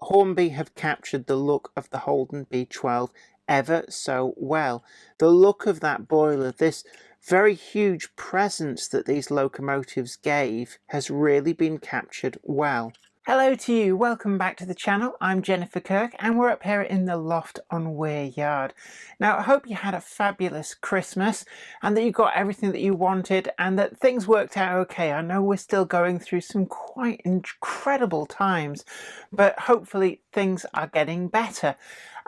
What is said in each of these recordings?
Hornby have captured the look of the Holden B12 ever so well. The look of that boiler, this very huge presence that these locomotives gave, has really been captured well. Hello to you, welcome back to the channel. I'm Jennifer Kirk and we're up here in the loft on Weir Yard. Now I hope you had a fabulous Christmas and that you got everything that you wanted and that things worked out okay. I know we're still going through some quite incredible times, but hopefully things are getting better.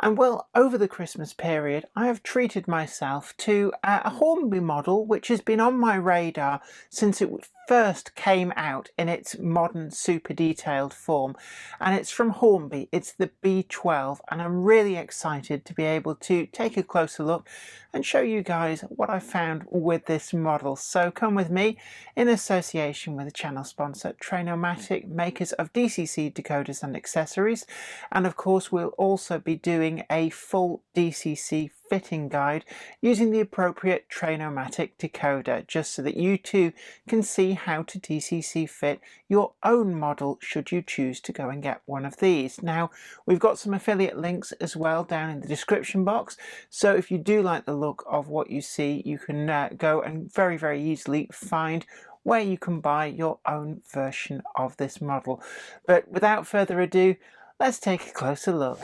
And well, over the Christmas period, I have treated myself to a Hornby model which has been on my radar since it first came out in its modern super detailed form, and it's from Hornby. It's the B12, and I'm really excited to be able to take a closer look and show you guys what I found with this model. So come with me in association with the channel sponsor Trainomatic, makers of DCC decoders and accessories, and of course we'll also be doing a full DCC fitting guide using the appropriate Trainomatic decoder, just so that you too can see how to DCC fit your own model should you choose to go and get one of these. Now we've got some affiliate links as well down in the description box, so if you do like the look of what you see, you can go and very easily find where you can buy your own version of this model. But without further ado, let's take a closer look.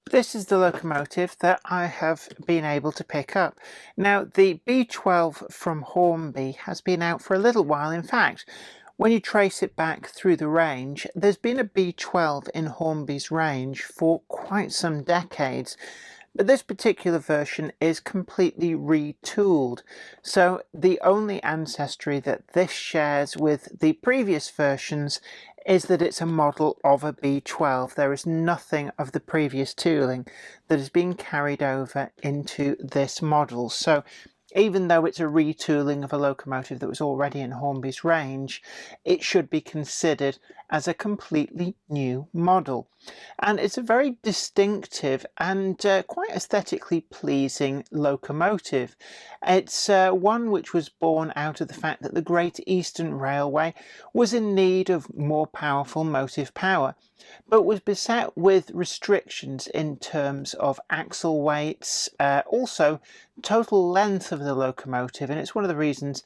This is the locomotive that I have been able to pick up. Now the B12 from Hornby has been out for a little while. In fact, when you trace it back through the range, there's been a B12 in Hornby's range for quite some decades. But this particular version is completely retooled. So the only ancestry that this shares with the previous versions is that it's a model of a B12. There is nothing of the previous tooling that has been carried over into this model. So even though it's a retooling of a locomotive that was already in Hornby's range, it should be considered as a completely new model. And it's a very distinctive and quite aesthetically pleasing locomotive. It's one which was born out of the fact that the Great Eastern Railway was in need of more powerful motive power, but was beset with restrictions in terms of axle weights, also total length of the locomotive, and it's one of the reasons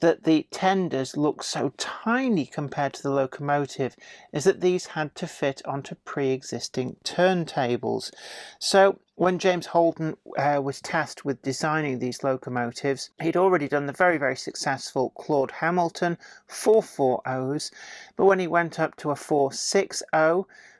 that the tenders look so tiny compared to the locomotive, is that these had to fit onto pre-existing turntables. So when James Holden was tasked with designing these locomotives, he'd already done the very successful Claude Hamilton 440s, but when he went up to a 460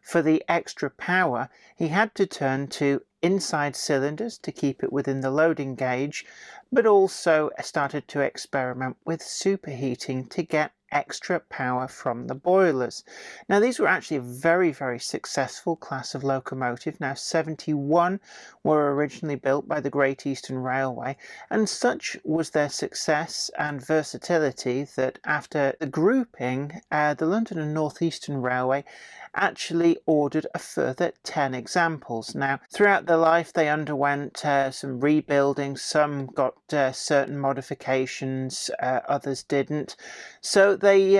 for the extra power, he had to turn to inside cylinders to keep it within the loading gauge, but also started to experiment with superheating to get extra power from the boilers. Now these were actually a very successful class of locomotive. Now 71 were originally built by the Great Eastern Railway, and such was their success and versatility that after the grouping, the London and North Eastern Railway actually ordered a further 10 examples. Now throughout their life they underwent some rebuilding. Some got certain modifications, others didn't, so they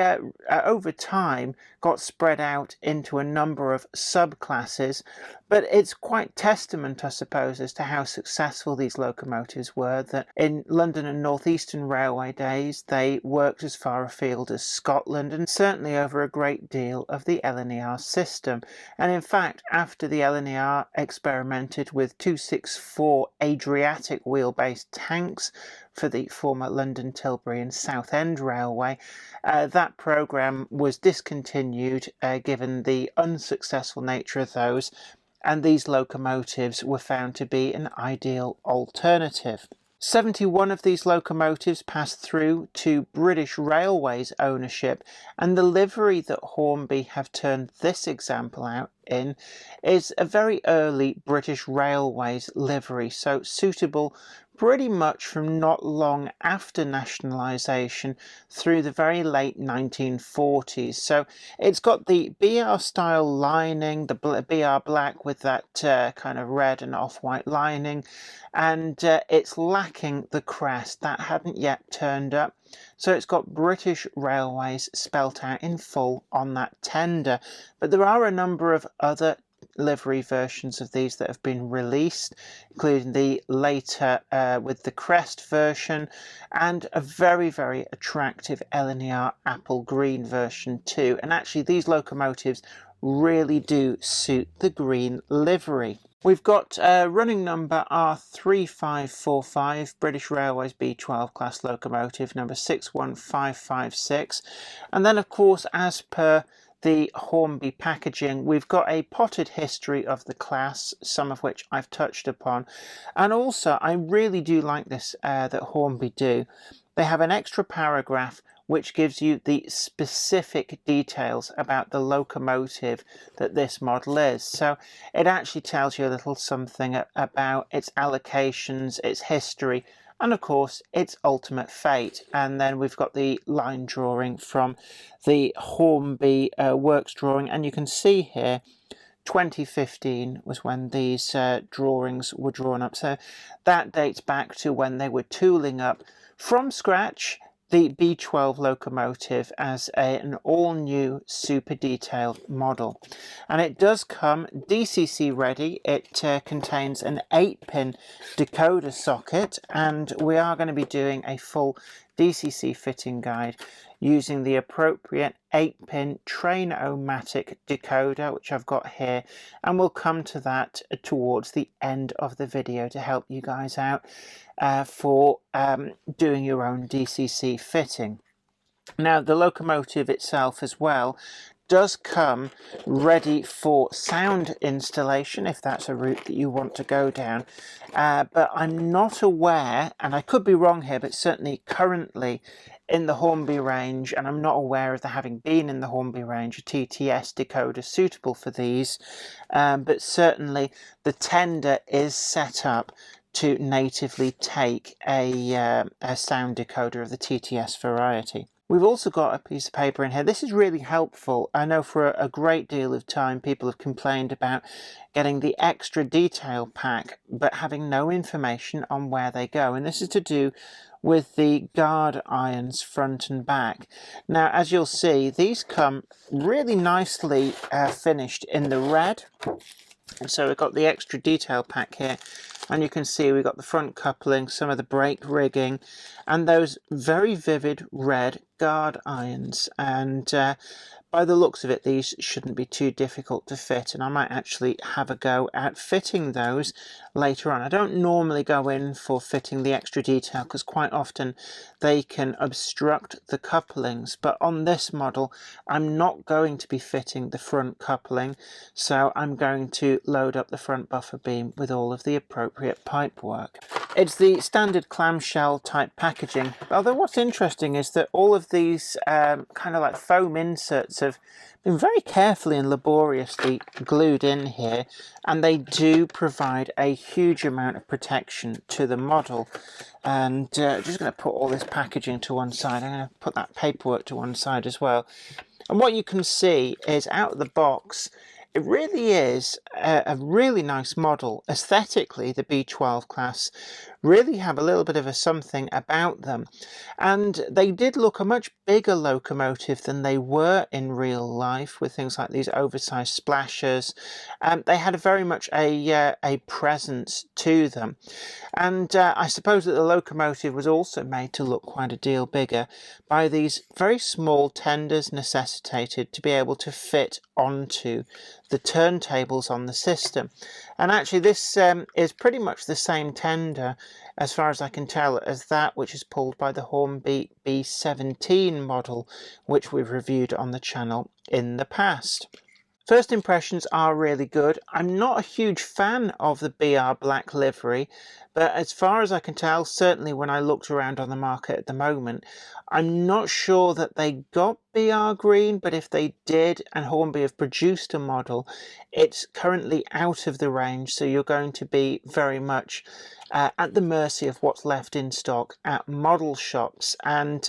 over time got spread out into a number of subclasses. But it's quite testament, I suppose, as to how successful these locomotives were, that in London and North Eastern Railway days they worked as far afield as Scotland, and certainly over a great deal of the LNER system. And in fact, after the LNER experimented with 264 Adriatic wheelbase tanks for the former London, Tilbury and Southend Railway, that programme was discontinued given the unsuccessful nature of those, and these locomotives were found to be an ideal alternative. 71 of these locomotives passed through to British Railways ownership, and the livery that Hornby have turned this example out in is a very early British Railways livery, so suitable pretty much from not long after nationalisation through the very late 1940s. So it's got the BR style lining, the BR black with that kind of red and off-white lining, and it's lacking the crest that hadn't yet turned up. So it's got British Railways spelt out in full on that tender. But there are a number of other livery versions of these that have been released, including the later with the crest version, and a very, very attractive LNER apple green version too. And actually these locomotives really do suit the green livery. We've got running number R3545, British Railways B12 class locomotive, number 61556. And then, of course, as per the Hornby packaging, we've got a potted history of the class, some of which I've touched upon. And also, I really do like this that Hornby do. They have an extra paragraph which gives you the specific details about the locomotive that this model is. So it actually tells you a little something about its allocations, its history, and of course its ultimate fate. And then we've got the line drawing from the Hornby works drawing, and you can see here 2015 was when these drawings were drawn up. So that dates back to when they were tooling up from scratch the B12 locomotive as an all-new super detailed model. And it does come DCC ready. It contains an 8-pin decoder socket, and we are going to be doing a full DCC fitting guide using the appropriate 8-pin Train-O-Matic decoder, which I've got here, and we'll come to that towards the end of the video to help you guys out for doing your own DCC fitting. Now, the locomotive itself as well does come ready for sound installation if that's a route that you want to go down, but I'm not aware, and I could be wrong here, but certainly currently in the Hornby range, and I'm not aware of there having been in the Hornby range a TTS decoder suitable for these, but certainly the tender is set up to natively take a sound decoder of the TTS variety. We've also got a piece of paper in here. This is really helpful. I know for a great deal of time people have complained about getting the extra detail pack but having no information on where they go, and this is to do with the guard irons front and back. Now, as you'll see, these come really nicely finished in the red. And so we've got the extra detail pack here, and you can see we've got the front coupling, some of the brake rigging, and those very vivid red guard irons. And by the looks of it, these shouldn't be too difficult to fit, and I might actually have a go at fitting those later on. I don't normally go in for fitting the extra detail because quite often they can obstruct the couplings, but on this model I'm not going to be fitting the front coupling, so I'm going to load up the front buffer beam with all of the appropriate pipe work. It's the standard clamshell type packaging, although what's interesting is that all of these kind of like foam inserts have been very carefully and laboriously glued in here, and they do provide a huge amount of protection to the model. And just going to put all this packaging to one side. I'm going to put that paperwork to one side as well. And what you can see is out of the box, it really is a really nice model. Aesthetically, the B12 class really have a little bit of a something about them. And they did look a much bigger locomotive than they were in real life, with things like these oversized splashers. They had very much a presence to them. And I suppose that the locomotive was also made to look quite a deal bigger by these very small tenders necessitated to be able to fit onto the turntables on the system. And actually this is pretty much the same tender, as far as I can tell, as that which is pulled by the Hornby B17 model, which we've reviewed on the channel in the past. First impressions are really good. I'm not a huge fan of the BR black livery, but as far as I can tell, certainly when I looked around on the market at the moment, I'm not sure that they got BR green, but if they did and Hornby have produced a model, it's currently out of the range, so you're going to be very much at the mercy of what's left in stock at model shops. And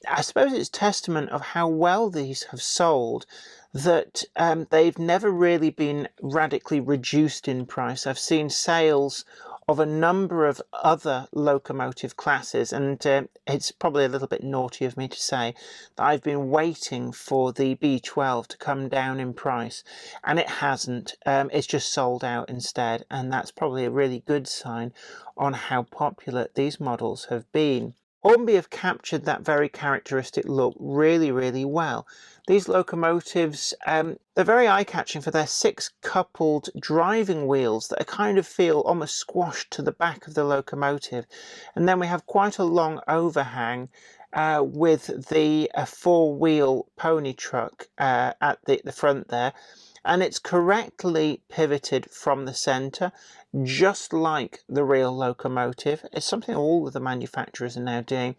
I suppose it's testament of how well these have sold that they've never really been radically reduced in price. I've seen sales of a number of other locomotive classes, and it's probably a little bit naughty of me to say that I've been waiting for the B12 to come down in price, and it hasn't. It's just sold out instead, and that's probably a really good sign on how popular these models have been. Hornby have captured that very characteristic look really, really well. These locomotives, they're very eye-catching for their 6 coupled driving wheels that kind of feel almost squashed to the back of the locomotive. And then we have quite a long overhang with the 4-wheel pony truck at the front there. And it's correctly pivoted from the centre, just like the real locomotive. It's something all of the manufacturers are now doing,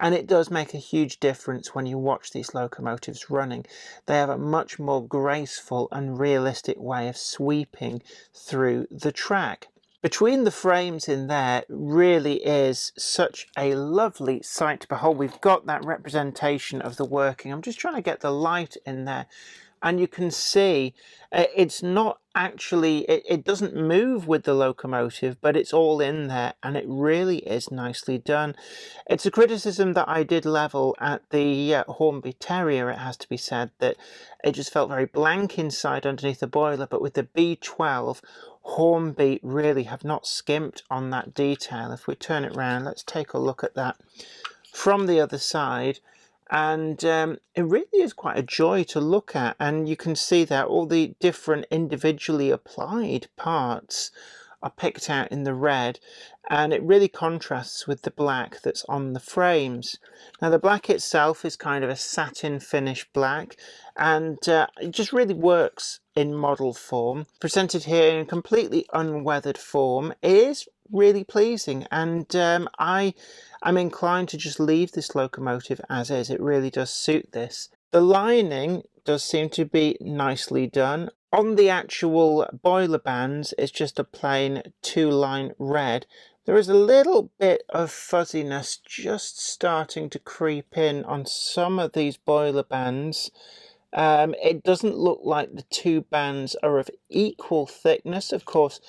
and it does make a huge difference when you watch these locomotives running. They have a much more graceful and realistic way of sweeping through the track. Between the frames in there really is such a lovely sight to behold. We've got that representation of the working. I'm just trying to get the light in there, and you can see it's not actually, it doesn't move with the locomotive, but it's all in there, and it really is nicely done. It's a criticism that I did level at the Hornby Terrier, it has to be said, that it just felt very blank inside underneath the boiler, but with the B12, Hornby really have not skimped on that detail. If we turn it around, let's take a look at that from the other side. And it really is quite a joy to look at, and you can see that all the different individually applied parts are picked out in the red, and it really contrasts with the black that's on the frames. Now the black itself is kind of a satin finish black, and it just really works in model form. Presented here in a completely unweathered form, it is really pleasing, and I'm inclined to just leave this locomotive as is. It really does suit this. The lining does seem to be nicely done. On the actual boiler bands, it's just a plain 2-line red. There is a little bit of fuzziness just starting to creep in on some of these boiler bands. It doesn't look like the 2 bands are of equal thickness. Of course,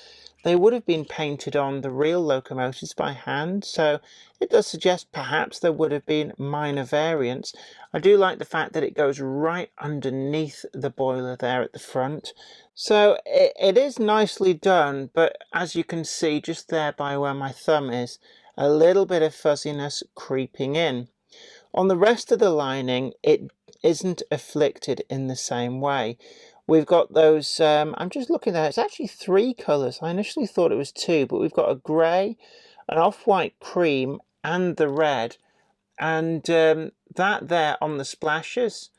they would have been painted on the real locomotives by hand, so it does suggest perhaps there would have been minor variants. I do like the fact that it goes right underneath the boiler there at the front. So it is nicely done, but as you can see just there by where my thumb is, a little bit of fuzziness creeping in. On the rest of the lining, it isn't afflicted in the same way. We've got those, I'm just looking there, it's actually 3 colours. I initially thought it was 2, but we've got a grey, an off-white cream, and the red. And that there on the splashes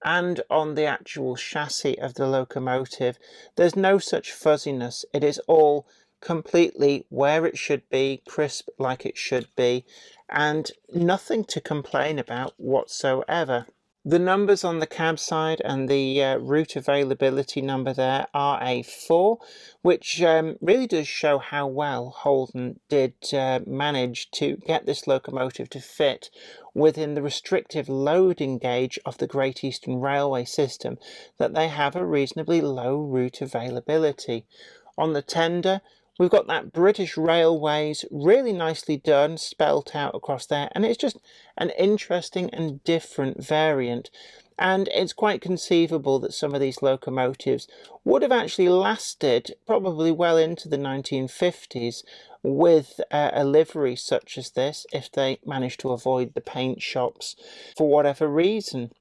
and on the actual chassis of the locomotive, there's no such fuzziness. It is all completely where it should be, crisp like it should be, and nothing to complain about whatsoever. The numbers on the cab side and the route availability number there are a 4, which really does show how well Holden did manage to get this locomotive to fit within the restrictive loading gauge of the Great Eastern Railway system, that they have a reasonably low route availability. On the tender, we've got that British Railways really nicely done, spelt out across there, and it's just an interesting and different variant. And it's quite conceivable that some of these locomotives would have actually lasted probably well into the 1950s with a livery such as this, if they managed to avoid the paint shops for whatever reason.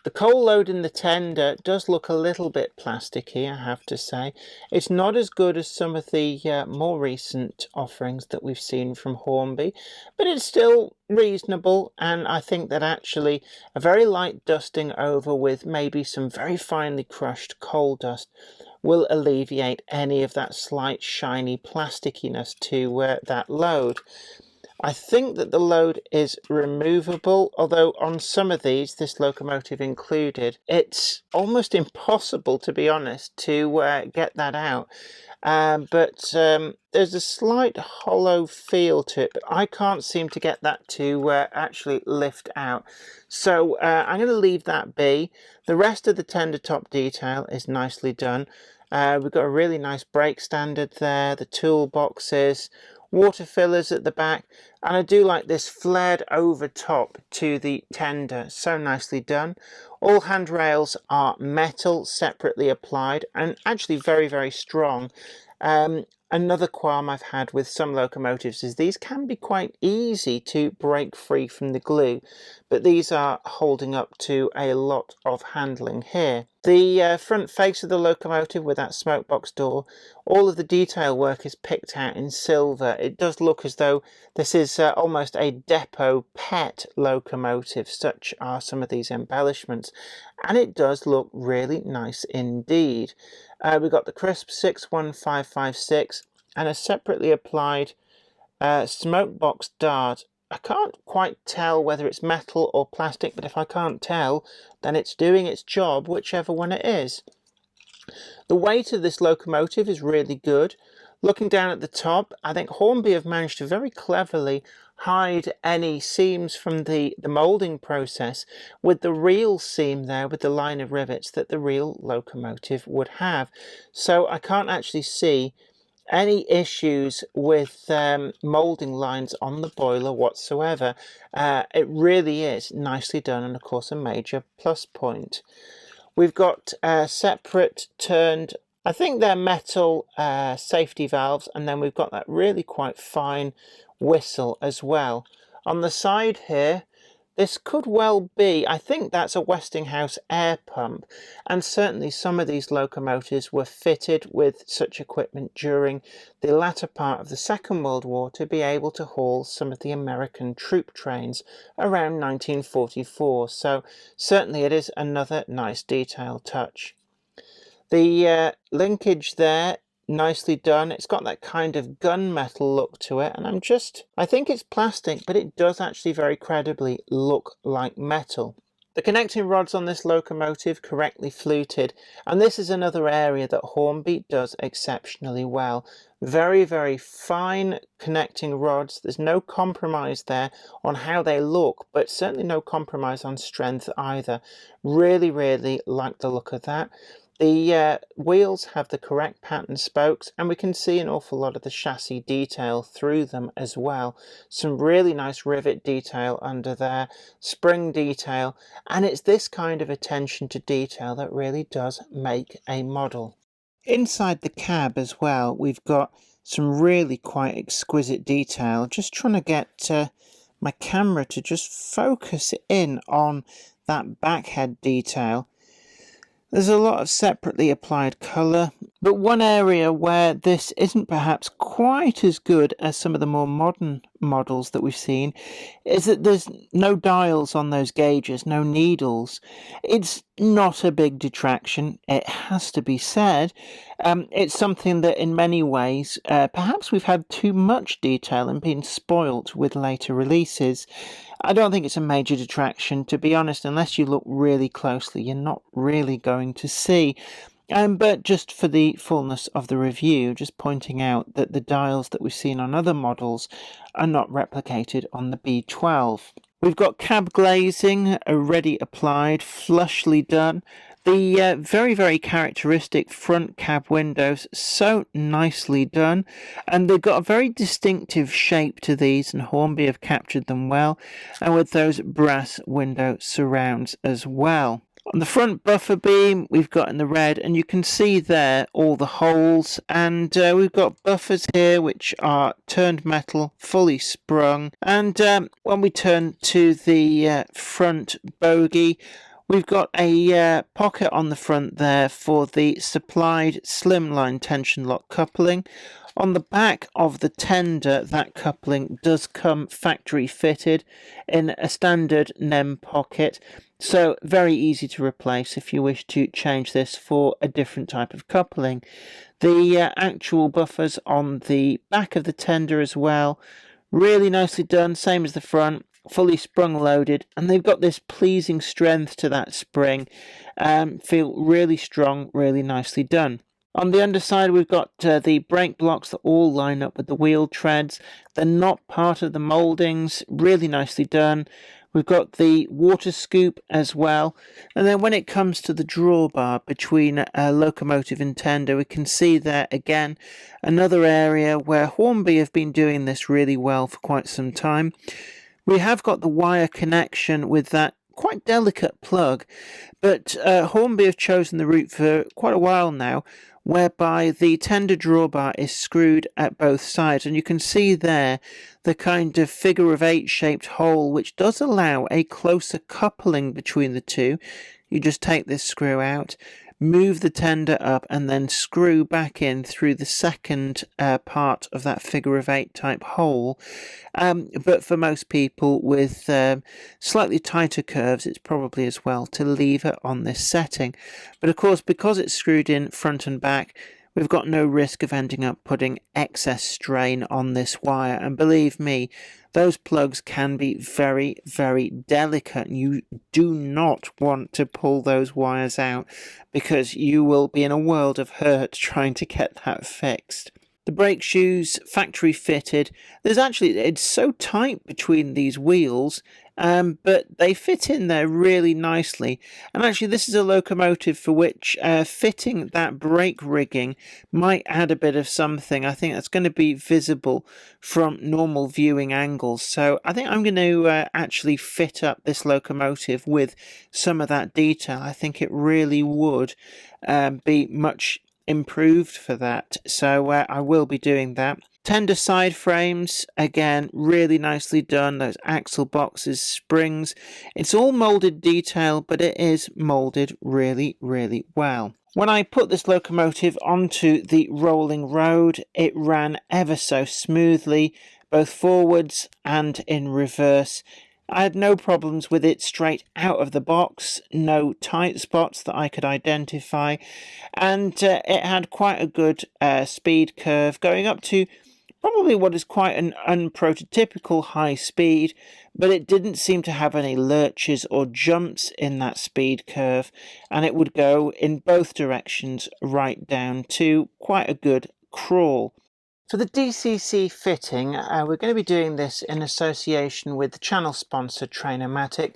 The coal load in the tender does look a little bit plasticky, I have to say. It's not as good as some of the more recent offerings that we've seen from Hornby, but it's still reasonable, and I think that actually a very light dusting over with maybe some very finely crushed coal dust will alleviate any of that slight shiny plastickiness to that load. I think that the load is removable, although on some of these, this locomotive included, it's almost impossible, to be honest, to get that out. But there's a slight hollow feel to it, but I can't seem to get that to actually lift out. So I'm going to leave that be. The rest of the tender top detail is nicely done. We've got a really nice brake standard there, the toolboxes, water fillers at the back, and I do like this flared over top to the tender, so nicely done. All handrails are metal, separately applied, and actually very, very strong. Another qualm I've had with some locomotives is these can be quite easy to break free from the glue, but these are holding up to a lot of handling here. The front face of the locomotive with that smoke box door, all of the detail work is picked out in silver. It does look as though this is almost a depot pet locomotive, such are some of these embellishments, and it does look really nice indeed. We've got the crisp 61556 and a separately applied smoke box dart. I can't quite tell whether it's metal or plastic, but if I can't tell, then it's doing its job, whichever one it is. The weight of this locomotive is really good. Looking down at the top, I think Hornby have managed to very cleverly hide any seams from the moulding process with the real seam there with the line of rivets that the real locomotive would have. So I can't actually see any issues with moulding lines on the boiler whatsoever. It really is nicely done, and of course a major plus point. We've got separate turned, I think they're metal safety valves, and then we've got that really quite fine whistle as well. On the side here, this could well be, I think that's a Westinghouse air pump, and certainly some of these locomotives were fitted with such equipment during the latter part of the Second World War to be able to haul some of the American troop trains around 1944, so certainly it is another nice detail touch. The linkage there, nicely done. It's got that kind of gunmetal look to it, and I think it's plastic, but it does actually very credibly look like metal. The connecting rods on this locomotive correctly fluted, and this is another area that Hornby does exceptionally well. Very, very fine connecting rods. There's no compromise there on how they look, but certainly no compromise on strength either. Really, really like the look of that. The wheels have the correct pattern spokes, and we can see an awful lot of the chassis detail through them as well. Some really nice rivet detail under there, spring detail, and it's this kind of attention to detail that really does make a model. Inside the cab as well, we've got some really quite exquisite detail. Just trying to get my camera to just focus in on that backhead detail. There's a lot of separately applied colour, but one area where this isn't perhaps quite as good as some of the more modern models that we've seen is that there's no dials on those gauges, no needles. It's not a big detraction, it has to be said. It's something that in many ways, perhaps we've had too much detail and been spoilt with later releases. I don't think it's a major detraction, to be honest. Unless you look really closely, you're not really going to see. But just for the fullness of the review, just pointing out that the dials that we've seen on other models are not replicated on the B12. We've got cab glazing already applied, flushly done. The very, very characteristic front cab windows, so nicely done, and they've got a very distinctive shape to these, and Hornby have captured them well, and with those brass window surrounds as well. On the front buffer beam, we've got in the red, and you can see there all the holes, and we've got buffers here which are turned metal, fully sprung, and when we turn to the front bogie, We've got a pocket on the front there for the supplied slimline tension lock coupling. On the back of the tender, that coupling does come factory fitted in a standard NEM pocket, so very easy to replace if you wish to change this for a different type of coupling. The actual buffers on the back of the tender as well, really nicely done, same as the front, fully sprung loaded, and they've got this pleasing strength to that spring. Feel really strong, really nicely done. On the underside, we've got the brake blocks that all line up with the wheel treads. They're not part of the mouldings, really nicely done. We've got the water scoop as well. And then when it comes to the drawbar between Locomotive and tender, we can see there again another area where Hornby have been doing this really well for quite some time. We have got the wire connection with that quite delicate plug, but Hornby have chosen the route for quite a while now, whereby the tender drawbar is screwed at both sides, and you can see there the kind of figure of 8 shaped hole, which does allow a closer coupling between the two. You just take this screw out, move the tender up, and then screw back in through the second part of that figure of 8 type hole. But for most people with slightly tighter curves, it's probably as well to leave it on this setting. But of course, because it's screwed in front and back, we've got no risk of ending up putting excess strain on this wire. And believe me, those plugs can be very, very delicate. You do not want to pull those wires out because you will be in a world of hurt trying to get that fixed. The brake shoes, factory fitted. It's so tight between these wheels, but they fit in there really nicely. And actually, this is a locomotive for which fitting that brake rigging might add a bit of something. I think that's going to be visible from normal viewing angles. So I think I'm going to actually fit up this locomotive with some of that detail. I think it really would be much improved for that, so I will be doing that. Tender side frames, again, really nicely done. Those axle boxes, springs, it's all molded detail, but it is molded really, really well. When I put this locomotive onto the rolling road, it ran ever so smoothly, both forwards and in reverse. I had no problems with it straight out of the box, no tight spots that I could identify, and it had quite a good speed curve, going up to probably what is quite an unprototypical high speed, but it didn't seem to have any lurches or jumps in that speed curve, and it would go in both directions right down to quite a good crawl. For the DCC fitting, we're going to be doing this in association with the channel sponsor Trainomatic,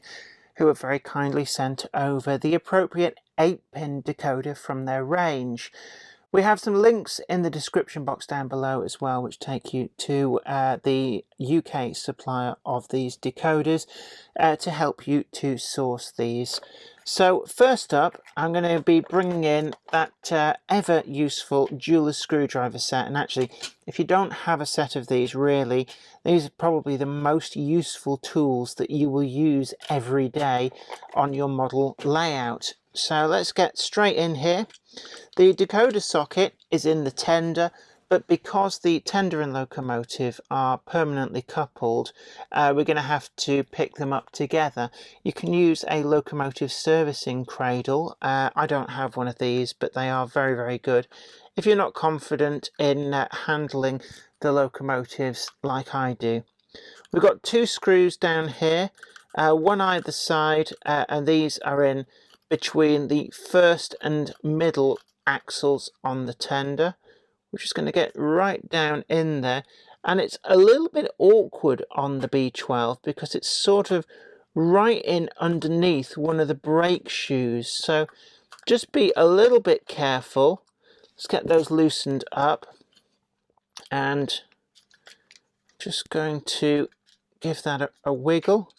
who have very kindly sent over the appropriate 8-pin decoder from their range. We have some links in the description box down below as well, which take you to the UK supplier of these decoders to help you to source these. So first up, I'm going to be bringing in that ever useful jeweler's screwdriver set. And actually, if you don't have a set of these, really, these are probably the most useful tools that you will use every day on your model layout. So let's get straight in here. The decoder socket is in the tender, but because the tender and locomotive are permanently coupled, we're going to have to pick them up together. You can use a locomotive servicing cradle. I don't have one of these, but they are very, very good if you're not confident in handling the locomotives like I do. We've got 2 screws down here, one either side, and these are in between the first and middle axles on the tender. We're just going to get right down in there, and it's a little bit awkward on the B12 because it's sort of right in underneath one of the brake shoes, so just be a little bit careful. Let's get those loosened up, and just going to give that a wiggle.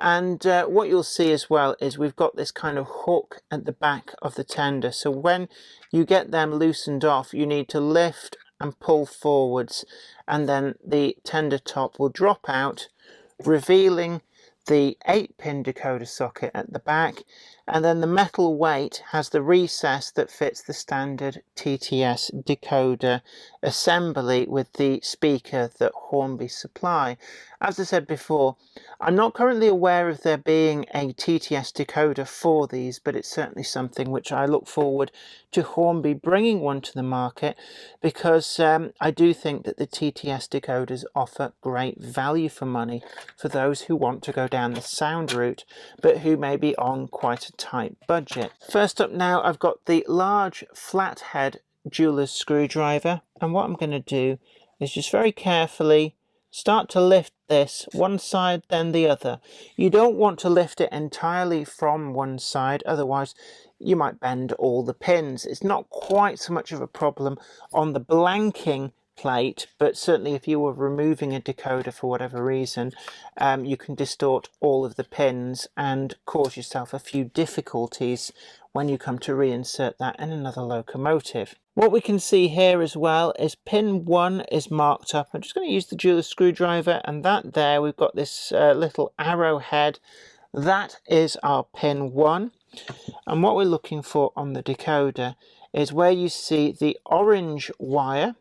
And what you'll see as well is we've got this kind of hook at the back of the tender. So when you get them loosened off, you need to lift and pull forwards, and then the tender top will drop out, revealing the 8-pin decoder socket at the back, and then the metal weight has the recess that fits the standard TTS decoder assembly with the speaker that Hornby supply. As I said before, I'm not currently aware of there being a TTS decoder for these, but it's certainly something which I look forward to Hornby bringing one to the market, because I do think that the TTS decoders offer great value for money for those who want to go down the sound route, but who may be on quite a tight budget. First up now, I've got the large flathead jeweler's screwdriver, and what I'm going to do is just very carefully start to lift this one side then the other. You don't want to lift it entirely from one side, otherwise you might bend all the pins. It's not quite so much of a problem on the blanking plate, but certainly if you were removing a decoder for whatever reason, you can distort all of the pins and cause yourself a few difficulties when you come to reinsert that in another locomotive. What we can see here as well is pin 1 is marked up. I'm just going to use the jeweler's screwdriver, and that there we've got this little arrowhead. That is our pin 1, and what we're looking for on the decoder is where you see the orange wire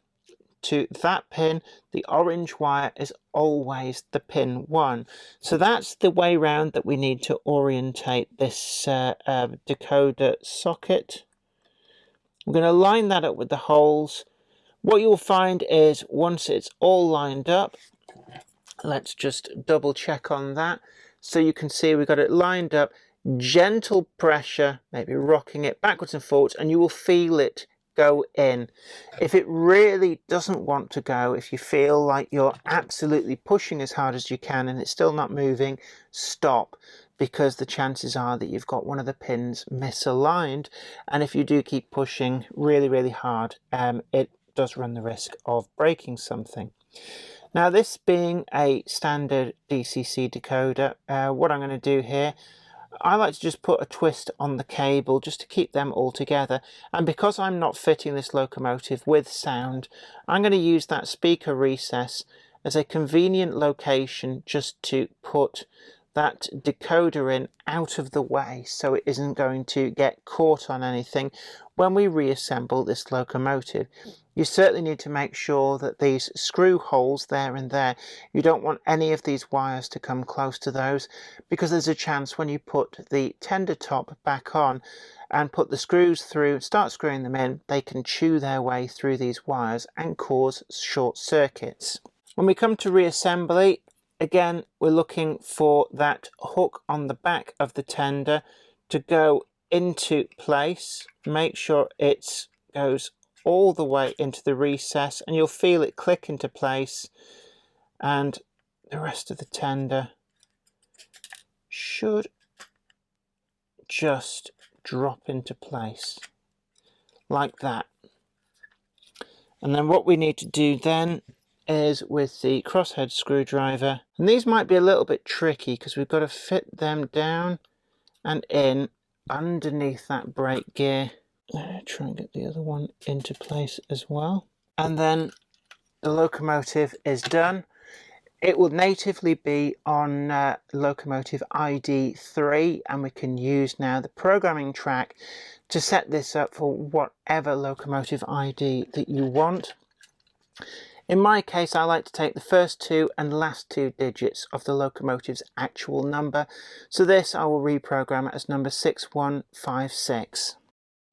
to that pin. The orange wire is always the pin 1. So that's the way round that we need to orientate this decoder socket. I'm going to line that up with the holes. What you'll find is once it's all lined up, let's just double check on that. So you can see we've got it lined up, gentle pressure, maybe rocking it backwards and forwards, and you will feel it go in. If it really doesn't want to go, if you feel like you're absolutely pushing as hard as you can and it's still not moving, stop, because the chances are that you've got one of the pins misaligned, and if you do keep pushing really hard, it does run the risk of breaking something. Now, this being a standard DCC decoder, what I'm going to do here, I like to just put a twist on the cable just to keep them all together, and because I'm not fitting this locomotive with sound, I'm going to use that speaker recess as a convenient location just to put that decoder in out of the way, so it isn't going to get caught on anything when we reassemble this locomotive. You certainly need to make sure that these screw holes there and there, you don't want any of these wires to come close to those, because there's a chance when you put the tender top back on and put the screws through, start screwing them in, they can chew their way through these wires and cause short circuits. When we come to reassembly, again, we're looking for that hook on the back of the tender to go into place. Make sure it goes all the way into the recess, and you'll feel it click into place, and the rest of the tender should just drop into place like that. And then what we need to do then is with the crosshead screwdriver, and these might be a little bit tricky because we've got to fit them down and in underneath that brake gear. Try and get the other one into place as well, and then the locomotive is done. It will natively be on Locomotive ID 3, and we can use now the programming track to set this up for whatever locomotive ID that you want. In my case, I like to take the first 2 and last 2 digits of the locomotive's actual number, so this I will reprogram it as number 6156.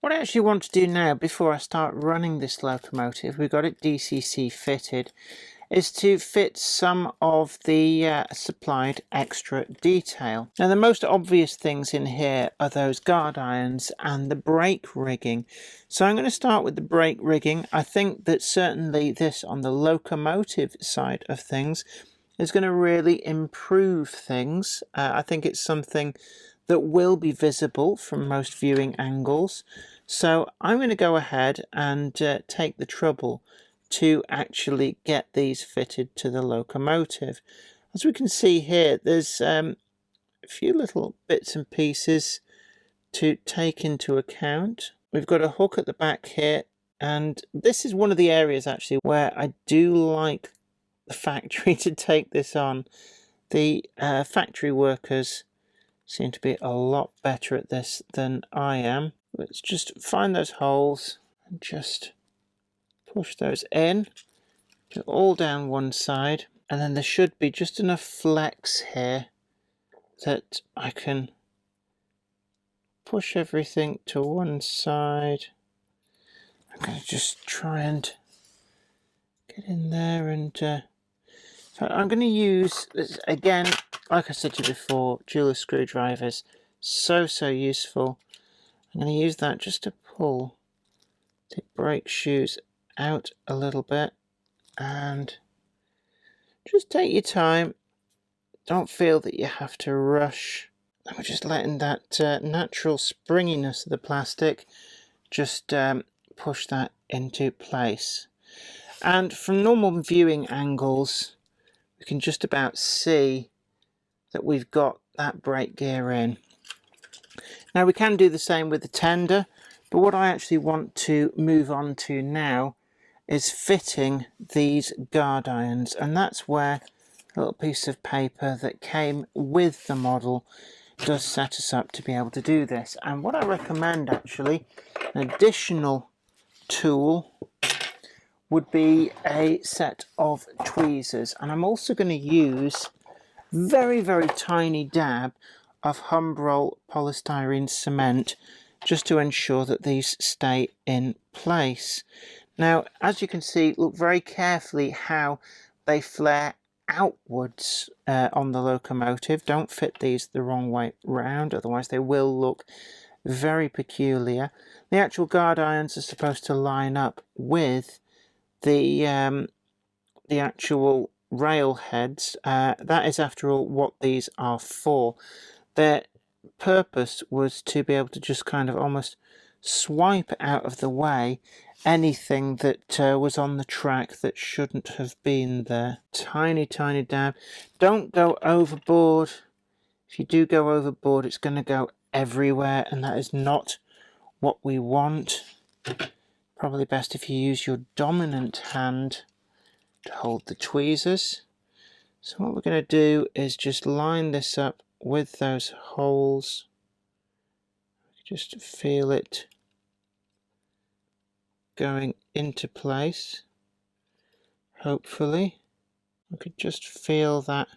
What I actually want to do now, before I start running this locomotive, we've got it DCC fitted, is to fit some of the supplied extra detail. Now, the most obvious things in here are those guard irons and the brake rigging. So I'm going to start with the brake rigging. I think that certainly this on the locomotive side of things is going to really improve things. I think it's something that will be visible from most viewing angles. So I'm going to go ahead and take the trouble to actually get these fitted to the locomotive. As we can see here, there's a few little bits and pieces to take into account. We've got a hook at the back here, and this is one of the areas actually where I do like the factory to take this on. The factory workers seem to be a lot better at this than I am. Let's just find those holes and just push those in, all down one side, and then there should be just enough flex here that I can push everything to one side. I'm going to just try and get in there, and so I'm going to use, again, like I said to you before, jeweler screwdrivers, so useful. I'm going to use that just to pull the brake shoes out a little bit, and just take your time. Don't feel that you have to rush. And we're just letting that natural springiness of the plastic just push that into place. And from normal viewing angles, we can just about see that we've got that brake gear in. Now we can do the same with the tender, but what I actually want to move on to now is fitting these guard irons, and that's where a little piece of paper that came with the model does set us up to be able to do this. And what I recommend, actually, an additional tool would be a set of tweezers, and I'm also going to use very tiny dab of Humbrol polystyrene cement just to ensure that these stay in place. Now, as you can see, look very carefully how they flare outwards on the Locomotive. Don't fit these the wrong way round, otherwise they will look very peculiar. The actual guard irons are supposed to line up with the actual rail heads. That is, after all, what these are for. Their purpose was to be able to just kind of almost swipe out of the way anything that was on the track that shouldn't have been there. Tiny dab. Don't go overboard. If you do go overboard, it's going to go everywhere, and that is not what we want. Probably best if you use your dominant hand to hold the tweezers. So what we're going to do is just line this up with those holes. Just feel it going into place. Hopefully I could just feel that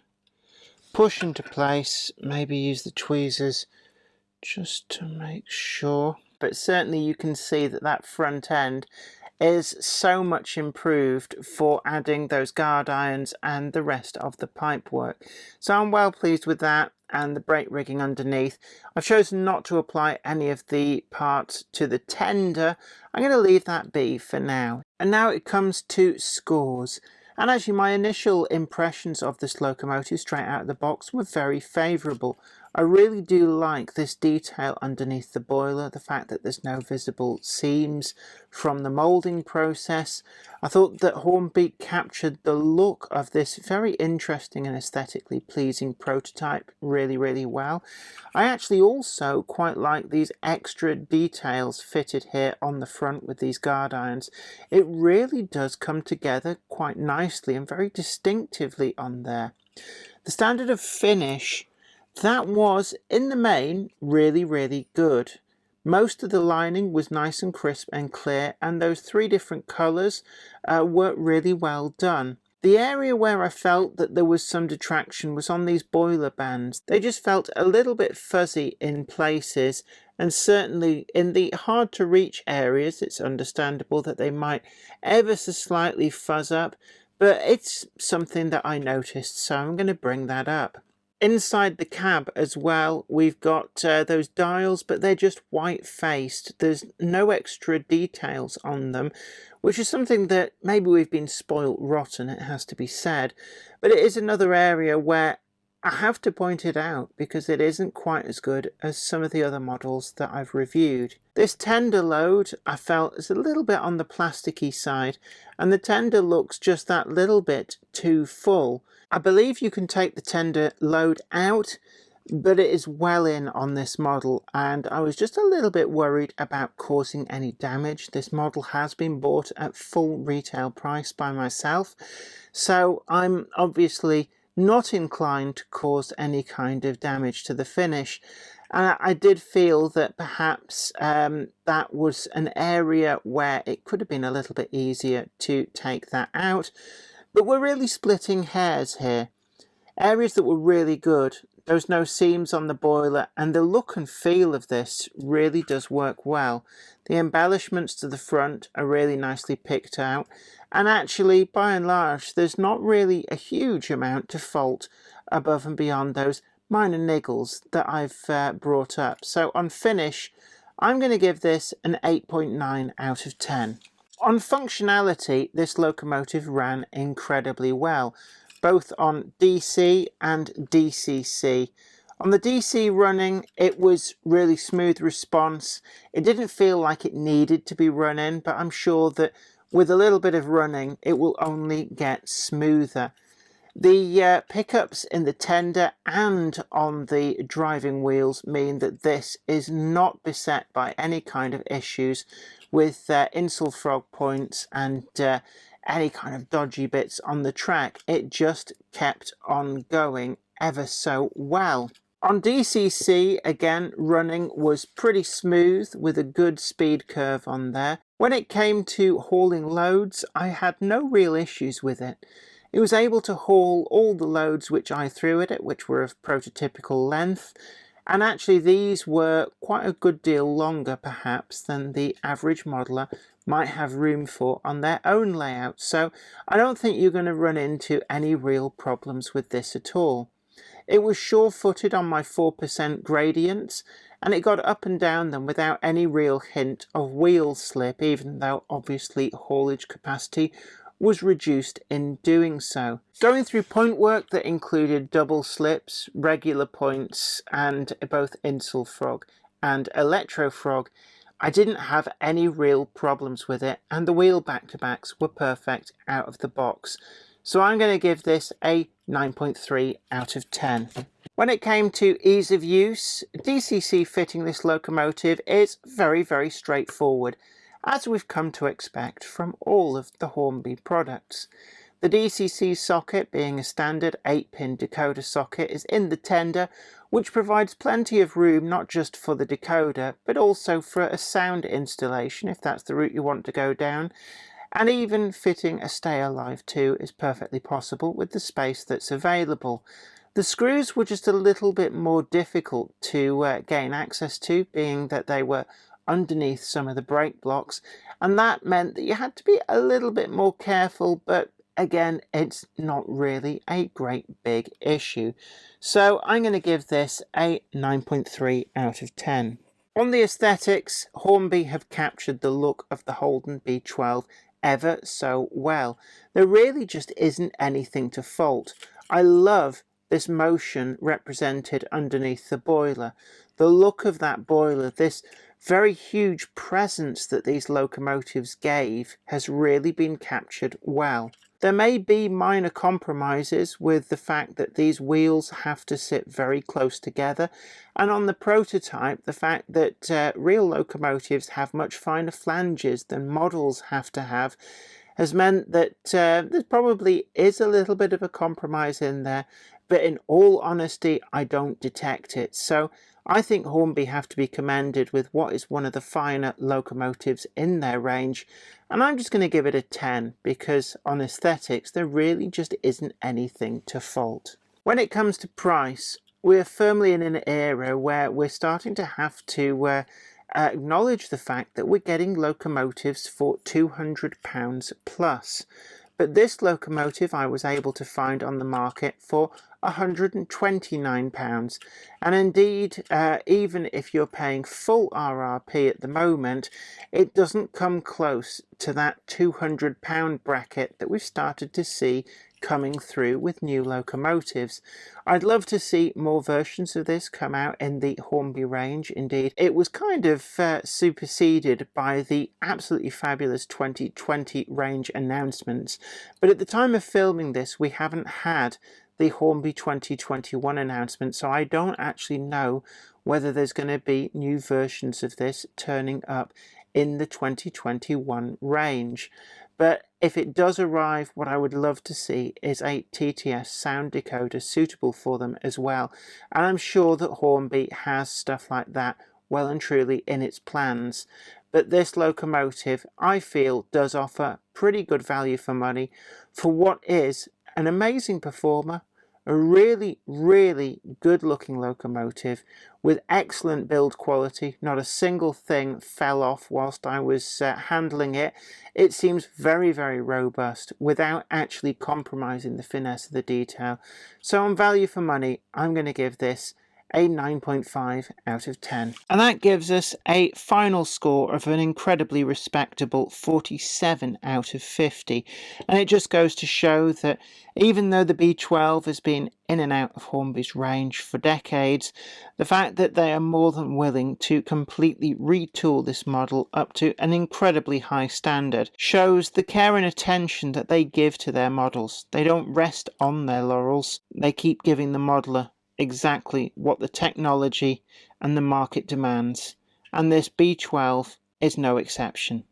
push into place. Maybe use the tweezers just to make sure, but certainly you can see that that front end is so much improved for adding those guard irons and the rest of the pipe work. So I'm well pleased with that, and the brake rigging underneath. I've chosen not to apply any of the parts to the tender. I'm going to leave that be for now. And now it comes to scores. And actually my initial impressions of this Locomotive straight out of the box were very favourable. I really do like this detail underneath the boiler, the fact that there's no visible seams from the moulding process. I thought that Hornby captured the look of this very interesting and aesthetically pleasing prototype really well. I actually also quite like these extra details fitted here on the front with these guard irons. It really does come together quite nicely and very distinctively on there. The standard of finish, that was, in the main, really good. Most of the lining was nice and crisp and clear, and those three different colours were really well done. The area where I felt that there was some detraction was on these boiler bands. They just felt a little bit fuzzy in places, and certainly in the hard to reach areas it's understandable that they might ever so slightly fuzz up, but it's something that I noticed, so I'm going to bring that up. Inside the cab as well, we've got those dials, but they're just white faced. There's no extra details on them, which is something that maybe we've been spoilt rotten, it has to be said. But it is another area where I have to point it out because it isn't quite as good as some of the other models that I've reviewed. This tender load I felt is a little bit on the plasticky side, and the tender looks just that little bit too full. I believe you can take the tender load out, but it is well in on this model, and I was just a little bit worried about causing any damage. This model has been bought at full retail price by myself, so I'm obviously not inclined to cause any kind of damage to the finish. And I did feel that perhaps that was an area where it could have been a little bit easier to take that out. But we're really splitting hairs here. Areas that were really good, there's no seams on the boiler, and the look and feel of this really does work well. The embellishments to the front are really nicely picked out, and actually by and large there's not really a huge amount to fault above and beyond those minor niggles that I've brought up. So on finish, I'm going to give this an 8.9 out of 10. On functionality, this locomotive ran incredibly well, both on DC and DCC. On the DC running, it was really smooth response. It didn't feel like it needed to be running, but I'm sure that with a little bit of running, it will only get smoother. The pickups in the tender and on the driving wheels mean that this is not beset by any kind of issues with insel frog points and any kind of dodgy bits on the track. It just kept on going ever so well. On DCC, again, running was pretty smooth with a good speed curve on there. When it came to hauling loads, I had no real issues with it. It was able to haul all the loads which I threw at it, which were of prototypical length, and actually these were quite a good deal longer perhaps than the average modeler might have room for on their own layout, so I don't think you're going to run into any real problems with this at all. It was sure-footed on my 4% gradients, and it got up and down them without any real hint of wheel slip, even though obviously haulage capacity was reduced in doing so. Going through point work that included double slips, regular points, and both insel frog and electro frog, I didn't have any real problems with it, and the wheel back-to-backs were perfect out of the box. So I'm going to give this a 9.3 out of 10. When it came to ease of use, DCC fitting this locomotive is very, very straightforward, as we've come to expect from all of the Hornby products. The DCC socket, being a standard 8-pin decoder socket, is in the tender, which provides plenty of room not just for the decoder, but also for a sound installation if that's the route you want to go down. And even fitting a stay alive too is perfectly possible with the space that's available. The screws were just a little bit more difficult to gain access to, being that they were underneath some of the brake blocks, and that meant that you had to be a little bit more careful, but again, it's not really a great big issue. So I'm going to give this a 9.3 out of 10. On the aesthetics, Hornby have captured the look of the Holden B12 ever so well. There really just isn't anything to fault. I love this motion represented underneath the boiler. The look of that boiler, this very huge presence that these locomotives gave, has really been captured well. There may be minor compromises with the fact that these wheels have to sit very close together, and on the prototype the fact that real locomotives have much finer flanges than models have to have has meant that there probably is a little bit of a compromise in there, but in all honesty I don't detect it. So I think Hornby have to be commended with what is one of the finer locomotives in their range, and I'm just going to give it a 10 because on aesthetics there really just isn't anything to fault. When it comes to price, we're firmly in an era where we're starting to have to acknowledge the fact that we're getting locomotives for £200 plus. But this locomotive I was able to find on the market for £129, and indeed even if you're paying full RRP at the moment, it doesn't come close to that £200 bracket that we've started to see coming through with new locomotives. I'd love to see more versions of this come out in the Hornby range. Indeed, it was kind of superseded by the absolutely fabulous 2020 range announcements, but at the time of filming this we haven't had the Hornby 2021 announcement, so I don't actually know whether there's going to be new versions of this turning up in the 2021 range. But if it does arrive, what I would love to see is a TTS sound decoder suitable for them as well. And I'm sure that Hornby has stuff like that well and truly in its plans. But this locomotive, I feel, does offer pretty good value for money for what is an amazing performer. A really, really good looking locomotive with excellent build quality. Not a single thing fell off whilst I was handling it. It seems very, very robust without actually compromising the finesse of the detail. So on value for money, I'm going to give this a 9.5 out of 10. And that gives us a final score of an incredibly respectable 47 out of 50. And it just goes to show that even though the B12 has been in and out of Hornby's range for decades, the fact that they are more than willing to completely retool this model up to an incredibly high standard shows the care and attention that they give to their models. They don't rest on their laurels. They keep giving the modeler exactly what the technology and the market demands, and this B12 is no exception.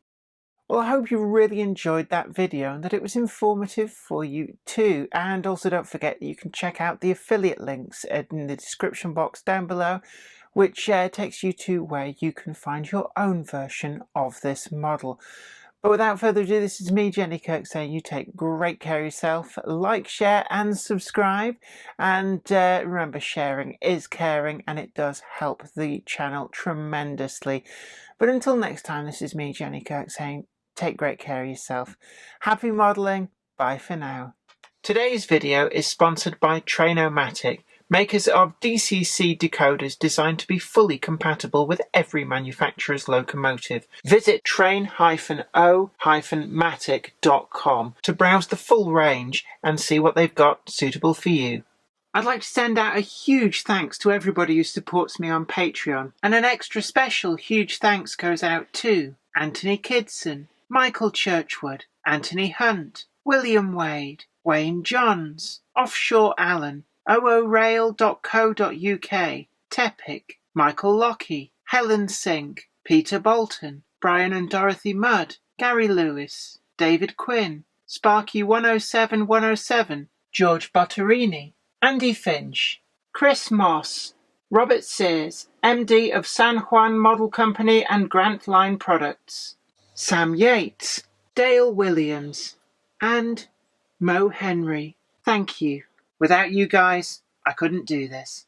Well, I hope you really enjoyed that video and that it was informative for you too. And also don't forget that you can check out the affiliate links in the description box down below, which takes you to where you can find your own version of this model. But without further ado, this is me, Jenny Kirk, saying you take great care of yourself. Like, share and subscribe. And remember, sharing is caring and it does help the channel tremendously. But until next time, this is me, Jenny Kirk, saying take great care of yourself. Happy modelling. Bye for now. Today's video is sponsored by Trainomatic, makers of DCC decoders designed to be fully compatible with every manufacturer's locomotive. Visit train-o-matic.com to browse the full range and see what they've got suitable for you. I'd like to send out a huge thanks to everybody who supports me on Patreon, and an extra special huge thanks goes out to Anthony Kidson, Michael Churchwood, Anthony Hunt, William Wade, Wayne Johns, Offshore Allen, oorail.co.uk, Tepic, Michael Lockie, Helen Sink, Peter Bolton, Brian and Dorothy Mudd, Gary Lewis, David Quinn, Sparky 107, George Botterini, Andy Finch, Chris Moss, Robert Sears, MD of San Juan Model Company and Grant Line Products, Sam Yates, Dale Williams, and Mo Henry. Thank you. Without you guys, I couldn't do this.